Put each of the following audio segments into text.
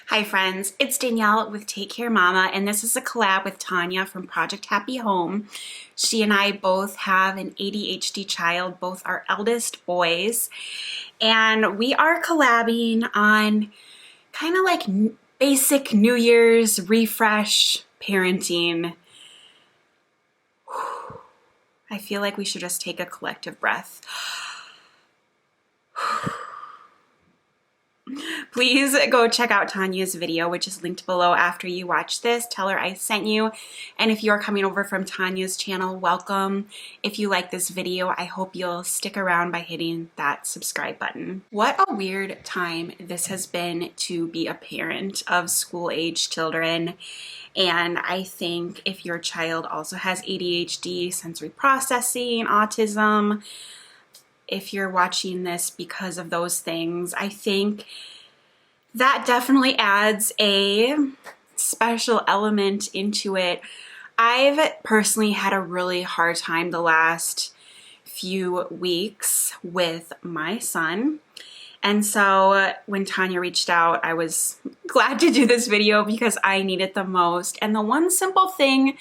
Hi friends, it's Danielle with Take Care Mama, and this is a collab with Tanya from Project Happy Home. She and I both have an ADHD child, both our eldest boys, and we are collabing on kind of like basic New Year's refresh parenting. I feel like we should just take a collective breath. Please go check out Tanya's video, which is linked below after you watch this. Tell her I sent you. And if you're coming over from Tanya's channel, welcome. If you like this video, I hope you'll stick around by hitting that subscribe button. What a weird time this has been to be a parent of school-age children. And I think if your child also has ADHD, sensory processing, autism, if you're watching this because of those things, I think that definitely adds a special element into it. I've personally had a really hard time the last few weeks with my son. And so when Tanya reached out, I was glad to do this video because I need it the most. And the one simple thing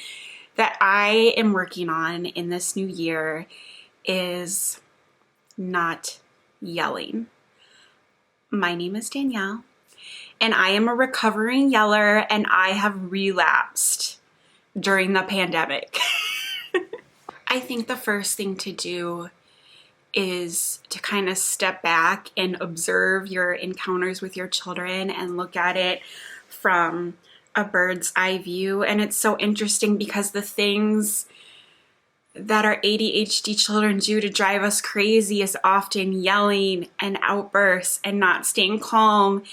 that I am working on in this new year is not yelling. My name is Danielle, and I am a recovering yeller, and I have relapsed during the pandemic. I think the first thing to do is to kind of step back and observe your encounters with your children and look at it from a bird's eye view. And it's so interesting because the things that our ADHD children do to drive us crazy is often yelling and outbursts and not staying calm.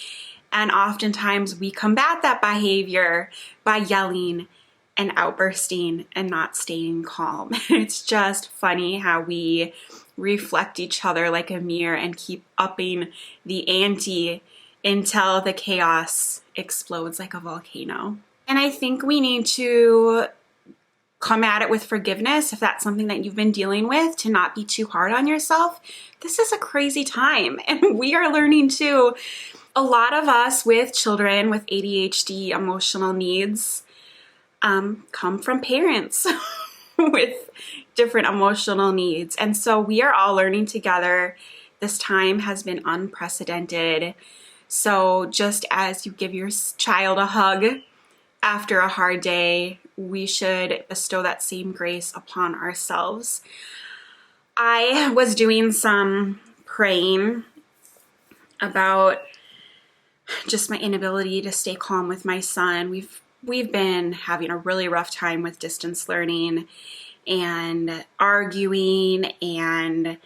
And oftentimes we combat that behavior by yelling and outbursting and not staying calm. It's just funny how we reflect each other like a mirror and keep upping the ante until the chaos explodes like a volcano. And I think we need to come at it with forgiveness if that's something that you've been dealing with, to not be too hard on yourself. This is a crazy time, and we are learning too. A lot of us with children with ADHD emotional needs come from parents with different emotional needs. And so we are all learning together. This time has been unprecedented. So just as you give your child a hug after a hard day, we should bestow that same grace upon ourselves. I was doing some praying about just my inability to stay calm with my son. We've been having a really rough time with distance learning and arguing and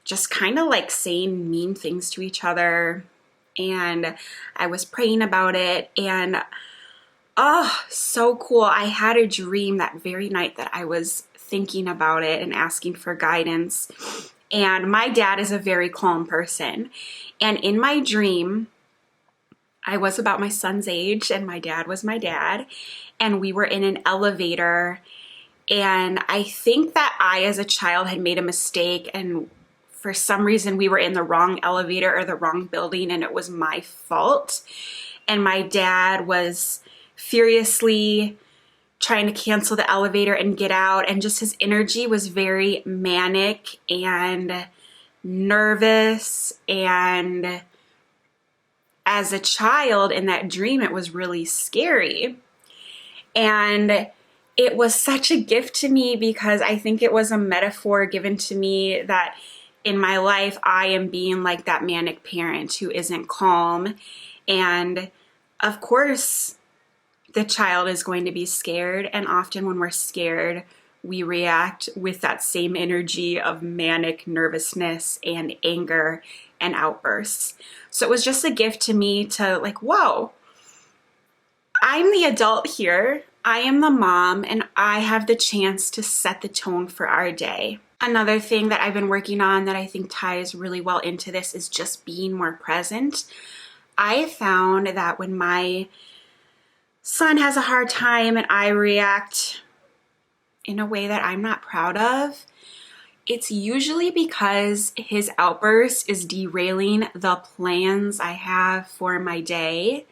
just kind of like saying mean things to each other. And I was praying about it, and oh, so cool. I had a dream that very night that I was thinking about it and asking for guidance. And my dad is a very calm person. And in my dream, I was about my son's age and my dad was my dad. And we were in an elevator. And I think that I, as a child, had made a mistake, and for some reason we were in the wrong elevator or the wrong building, and it was my fault. And my dad was furiously trying to cancel the elevator and get out, and just his energy was very manic and nervous. And as a child in that dream, it was really scary. And it was such a gift to me because I think it was a metaphor given to me that in my life I am being like that manic parent who isn't calm. And of course, the child is going to be scared, and often when we're scared, we react with that same energy of manic nervousness and anger and outbursts. So it was just a gift to me to like, whoa, I'm the adult here, I am the mom, and I have the chance to set the tone for our day. Another thing that I've been working on that I think ties really well into this is just being more present. I found that when my son has a hard time and I react in a way that I'm not proud of, it's usually because his outburst is derailing the plans I have for my day.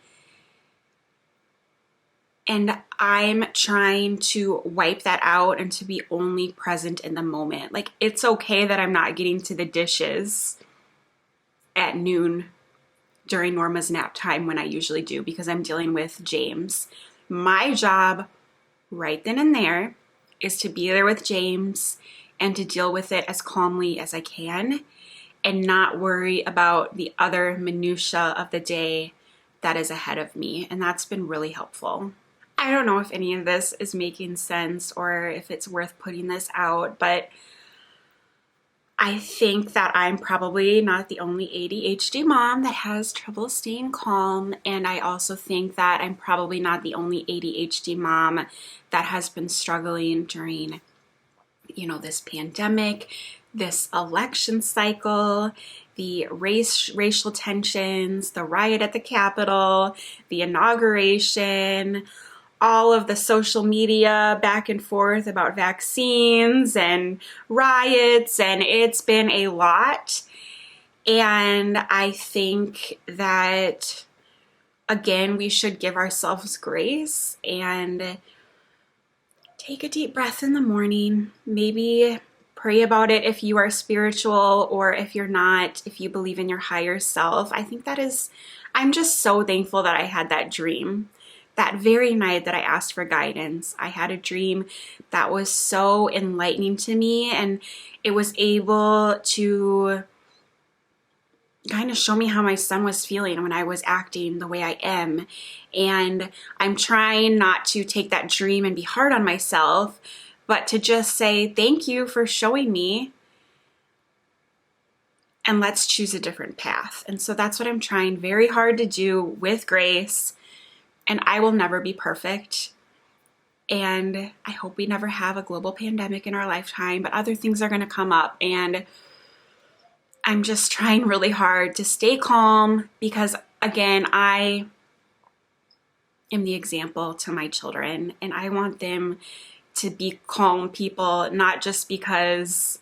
And I'm trying to wipe that out and to be only present in the moment. Like, it's okay that I'm not getting to the dishes at noon during Norma's nap time when I usually do, because I'm dealing with James. My job right then and there is to be there with James and to deal with it as calmly as I can and not worry about the other minutia of the day that is ahead of me. And that's been really helpful. I don't know if any of this is making sense or if it's worth putting this out, but I think that I'm probably not the only ADHD mom that has trouble staying calm. And I also think that I'm probably not the only ADHD mom that has been struggling during, this pandemic, this election cycle, the racial tensions, the riot at the Capitol, the inauguration, all of the social media back and forth about vaccines and riots, and it's been a lot. And I think that, again, we should give ourselves grace and take a deep breath in the morning. Maybe pray about it if you are spiritual, or if you're not, if you believe in your higher self. I think I'm just so thankful that I had that dream. That very night that I asked for guidance, I had a dream that was so enlightening to me, and it was able to kind of show me how my son was feeling when I was acting the way I am. And I'm trying not to take that dream and be hard on myself, but to just say, thank you for showing me, and let's choose a different path. And so that's what I'm trying very hard to do with grace. And I will never be perfect. And I hope we never have a global pandemic in our lifetime, but other things are going to come up. And I'm just trying really hard to stay calm because, again, I am the example to my children, and I want them to be calm people, not just because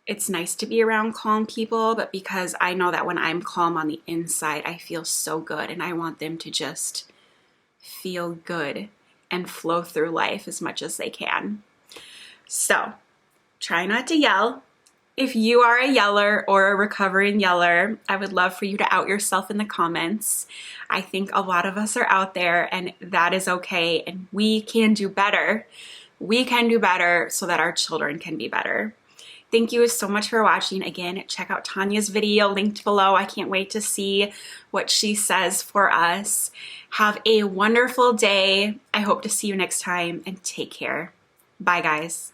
it's nice to be around calm people, but because I know that when I'm calm on the inside, I feel so good, and I want them to just feel good and flow through life as much as they can. So try not to yell. If you are a yeller or a recovering yeller, I would love for you to out yourself in the comments. I think a lot of us are out there, and that is okay, and we can do better. We can do better so that our children can be better. Thank you so much for watching. Again, check out Tanya's video linked below. I can't wait to see what she says for us. Have a wonderful day. I hope to see you next time, and take care. Bye, guys.